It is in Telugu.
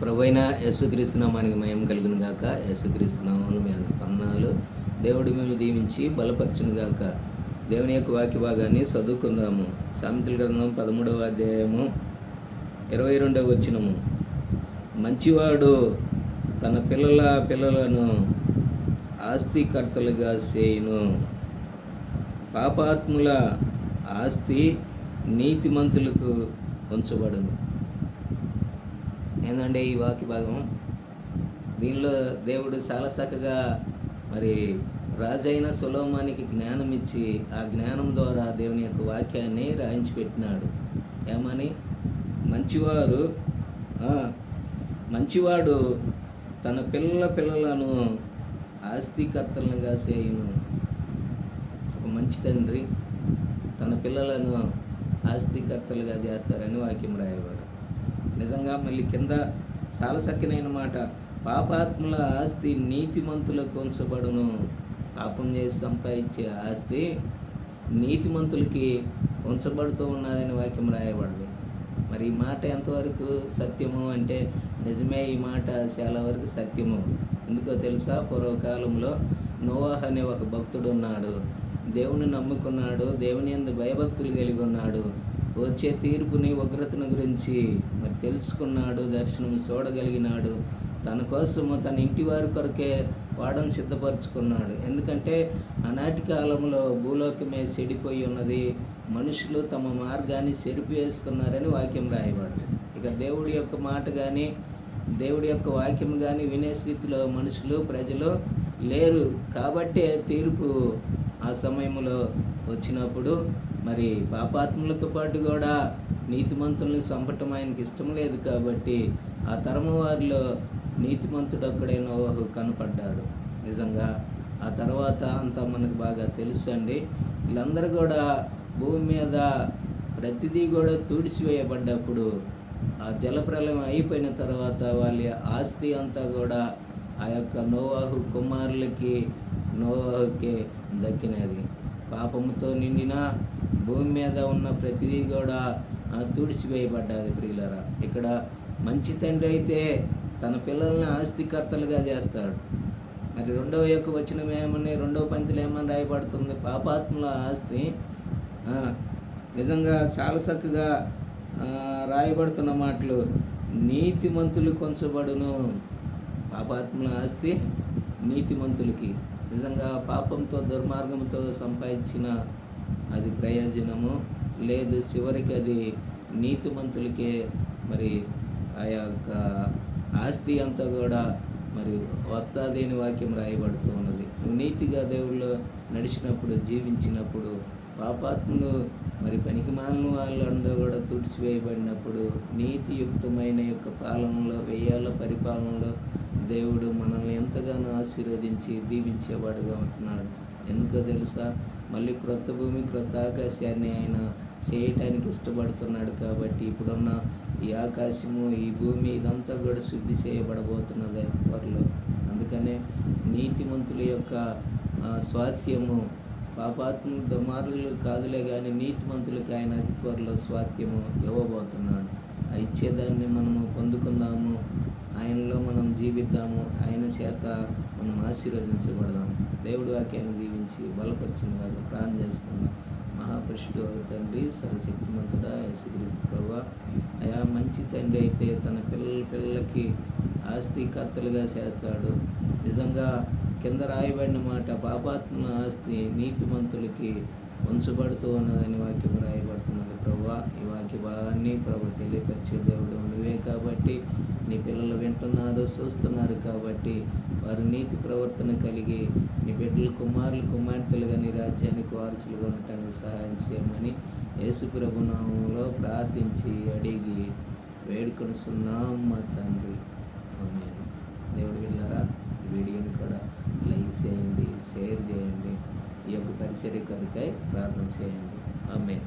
ప్రభువైన యేసుక్రీస్తు నామానికి మహిమ కలుగును గాక. యేసుక్రీస్తు నామములో మీ అందరికి వందనాలు. దేవుడు మిమ్మల్ని దీవించి బలపరచును గాక. దేవుని యొక్క వాక్య భాగాన్ని చదువుకుందాము. సామెతల గ్రంథం 13వ అధ్యాయము 22వ వచనము. మంచివాడు తన పిల్లలను ఆస్తికర్తలుగా చేయును, పాపాత్ముల ఆస్తి నీతిమంతులకు ఉంచబడును. ఏందంటే ఈ వాక్య భాగం, దీనిలో దేవుడు చాలా చక్కగా మరి రాజైన సొలొమోనుకి జ్ఞానం ఇచ్చి, ఆ జ్ఞానం ద్వారా దేవుని యొక్క వాక్యాన్ని రాయించి పెట్టినాడు. ఏమని? మంచివాడు తన పిల్లలను ఆస్తికర్తలుగా చేయును. ఒక మంచి తండ్రి తన పిల్లలను ఆస్తికర్తలుగా చేస్తారని వాక్యం రాయబడు. నిజంగా మళ్ళీ కింద చాలా చక్కనైన మాట, పాపాత్ముల ఆస్తి నీతిమంతులకు ఉంచబడును. పాపం చేసి సంపాదించే ఆస్తి నీతిమంతులకి ఉంచబడుతూ ఉన్నదని వాక్యం రాయబడింది. మరి ఈ మాట ఎంతవరకు సత్యము అంటే, నిజమే, ఈ మాట చాలా వరకు సత్యము. ఎందుకో తెలుసా? పూర్వకాలంలో నోవాహు అనే ఒక భక్తుడు ఉన్నాడు. దేవుని నమ్ముకున్నాడు, దేవుని యందు భయభక్తులు కలిగి ఉన్నాడు. వచ్చే తీర్పుని, ఉగ్రతను గురించి మరి తెలుసుకున్నాడు, దర్శనం చూడగలిగినాడు. తన కోసము తన ఇంటి వారి కొరకే వాడను సిద్ధపరచుకున్నాడు. ఎందుకంటే ఆనాటి కాలంలో భూలోకమే చెడిపోయి ఉన్నది, మనుషులు తమ మార్గాన్ని చెరిపివేసుకున్నారని వాక్యం రాయబడింది. ఇక దేవుడి యొక్క మాట కానీ, దేవుడి యొక్క వాక్యం కానీ వినే స్థితిలో ప్రజలు లేరు. కాబట్టే తీర్పు ఆ సమయంలో వచ్చినప్పుడు మరి పాపాత్ములతో పాటు కూడా నీతిమంతుల్ని చంపటం ఆయనకి ఇష్టం లేదు. కాబట్టి ఆ తరము వారిలో నీతిమంతుడు ఒక్కడే నోవాహు కనపడ్డాడు. నిజంగా ఆ తర్వాత అంతా మనకు బాగా తెలుసు అండి. వీళ్ళందరూ కూడా భూమి మీద ప్రతిదీ కూడా తుడిచివేయబడ్డప్పుడు, ఆ జలప్రలయం అయిపోయిన తర్వాత వాళ్ళ ఆస్తి అంతా కూడా ఆ యొక్క నోవాహు కుమారులకి, నోవాహుకే దక్కినది. పాపముతో నిండిన భూమి మీద ఉన్న ప్రతిదీ కూడా తుడిచివేయబడ్డది. ప్రియులారా, ఇక్కడ మంచి తండ్రి అయితే తన పిల్లల్ని ఆస్తికర్తలుగా చేస్తాడు. మరి రెండవ యొక్క వచనం ఏమని, రెండవ పంక్తిలో ఏమని రాయబడుతుంది? పాపాత్ముల ఆస్తి నిజంగా చాలా చక్కగా రాయబడుతున్న మాటలు, నీతిమంతులు కొంచబడును. పాపాత్ముల ఆస్తి నీతిమంతులకి. నిజంగా పాపంతో, దుర్మార్గంతో సంపాదించిన అది ప్రయోజనము లేదు. చివరికి అది నీతిమంతులకే మరి ఆ యొక్క ఆస్తి అంతా కూడా మరి వస్తుంది అని వాక్యం రాయబడుతూ ఉన్నది. నువ్వు నీతిగా దేవుళ్ళు నడిచినప్పుడు, జీవించినప్పుడు, పాపాత్ములు మరి పనికిమాలిన వాళ్ళందరూ కూడా తుడిచివేయబడినప్పుడు, నీతియుక్తమైన యొక్క పాలనలో, 1000 ఏళ్ల పరిపాలనలో దేవుడు మనల్ని ఎంతగానో ఆశీర్వదించి దీవించేవాడుగా ఉంటున్నాడు. ఎందుకో తెలుసా? మళ్ళీ క్రొత్త భూమి, క్రొత్త ఆకాశాన్ని ఆయన చేయటానికి ఇష్టపడుతున్నాడు. కాబట్టి ఇప్పుడున్న ఈ ఆకాశము, ఈ భూమి, ఇదంతా కూడా శుద్ధి చేయబడబోతున్నది అతి త్వరలో. అందుకనే నీతిమంతుల యొక్క స్వాస్థ్యము, పాపాత్ములు దుర్మార్గులు కాదులే కానీ నీతిమంతులకి ఆయన అతి త్వరలో స్వాస్థ్యము ఇవ్వబోతున్నాడు. ఆ ఇచ్చేదాన్ని మనము పొందుకుందాము, ఆయనలో మనం జీవిద్దాము, ఆయన చేత మనం ఆశీర్వదించబడదాము. దేవుడు వాక్యాన్ని దీవించి బలపరిచిన కాదు. ప్రార్థన చేసుకుందాం. మహాపురుషుడు తండ్రి, సర్వశక్తిమంతుడా యేసుక్రీస్తు ప్రభువా, అయా మంచి తండ్రి అయితే తన పిల్లలకి ఆస్తికర్తలుగా చేస్తాడు. నిజంగా కింద రాయబడిన మాట, పాపాత్ముల ఆస్తి నీతిమంతులకి ఉంచబడుతూ ఉన్నదని వాక్యం రాయబడుతున్నది. ప్రభువా, ఈ వాక్య భాగాన్ని తెలియపరిచే దేవుడు నువ్వే. కాబట్టి నీ పిల్లలు వింటున్నారు, చూస్తున్నారు. కాబట్టి వారు నీతి ప్రవర్తన కలిగి నీ బిడ్డలు, కుమారులు, కుమార్తెలుగా నీ రాజ్యానికి వారసులుగా ఉండటానికి సహాయం చేయమని యేసు ప్రభు నామములో ప్రార్థించి అడిగి వేడుకొనుచున్నాం మా తండ్రి. ఆమేన్. దేవుడు విన్నారా? ఈ వీడియోని కూడా లైక్ చేయండి, షేర్ చేయండి. ఈ యొక్క పరిచర్య కొరకై ప్రార్థన చేయండి. ఆమేన్.